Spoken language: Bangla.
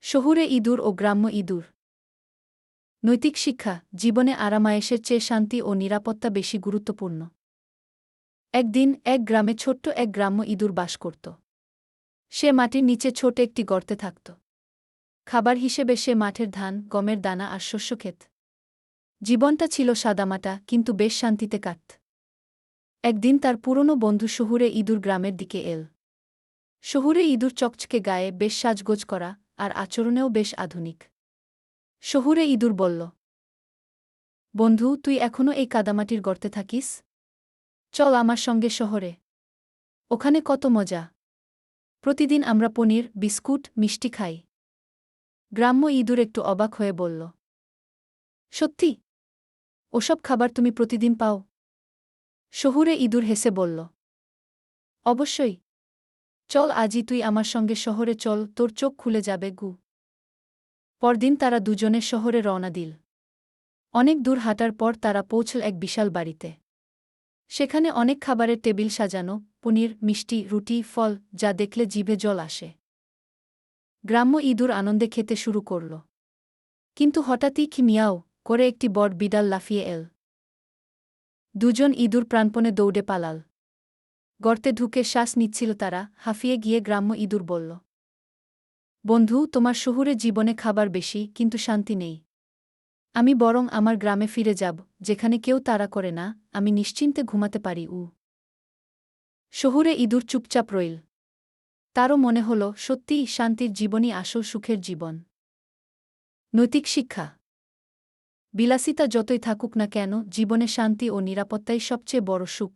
শহুরে ইঁদুর ও গ্রাম্য ইঁদুর। নৈতিক শিক্ষা: জীবনে আরামায়েশের চেয়ে শান্তি ও নিরাপত্তা বেশি গুরুত্বপূর্ণ। একদিন এক গ্রামে ছোট্ট এক গ্রাম্য ইঁদুর বাস করত। সে মাটির নিচে ছোট একটি গর্তে থাকত। খাবার হিসেবে সে মাঠের ধান, গমের দানা আর শস্য খেত। জীবনটা ছিল সাদামাটা, কিন্তু বেশ শান্তিতে কাটত। একদিন তার পুরনো বন্ধু শহুরে ইঁদুর গ্রামের দিকে এল। শহুরে ইঁদুর চকচকে গায়ে, বেশ সাজগোজ করা, আর আচরণেও বেশ আধুনিক। শহুরে ইঁদুর বলল, বন্ধু, তুই এখনও এই কাদামাটির গর্তে থাকিস? চল আমার সঙ্গে শহরে। ওখানে কত মজা! প্রতিদিন আমরা পনির, বিস্কুট, মিষ্টি খাই। গ্রাম্য ইঁদুর একটু অবাক হয়ে বলল, সত্যি? ওসব খাবার তুমি প্রতিদিন পাও? শহুরে ইঁদুর হেসে বলল, অবশ্যই। চল, আজই তুই আমার সঙ্গে শহরে চল, তোর চোখ খুলে যাবে গু। পরদিন তারা দুজনে শহরে রওনা দিল। অনেক দূর হাঁটার পর তারা পৌঁছল এক বিশাল বাড়িতে। সেখানে অনেক খাবারের টেবিল সাজানো, পনির, মিষ্টি, রুটি, ফল, যা দেখলে জিভে জল আসে। গ্রাম্য ইঁদুর আনন্দে খেতে শুরু করল। কিন্তু হঠাৎই মিয়াও করে একটি বড় বিড়াল লাফিয়ে এল। দুজন ইঁদুর প্রাণপণে দৌড়ে পালাল। গর্তে ঢুকে শ্বাস নিচ্ছিল তারা, হাঁফিয়ে গিয়ে গ্রাম্য ইঁদুর বলল, বন্ধু, তোমার শহুরে জীবনে খাবার বেশি, কিন্তু শান্তি নেই। আমি বরং আমার গ্রামে ফিরে যাব, যেখানে কেউ তাড়া করে না, আমি নিশ্চিন্তে ঘুমাতে পারি। শহুরে ইঁদুর চুপচাপ রইল। তারও মনে হল, সত্যিই শান্তির জীবনই আসল সুখের জীবন। নৈতিক শিক্ষা: বিলাসিতা যতই থাকুক না কেন, জীবনে শান্তি ও নিরাপত্তাই সবচেয়ে বড় সুখ।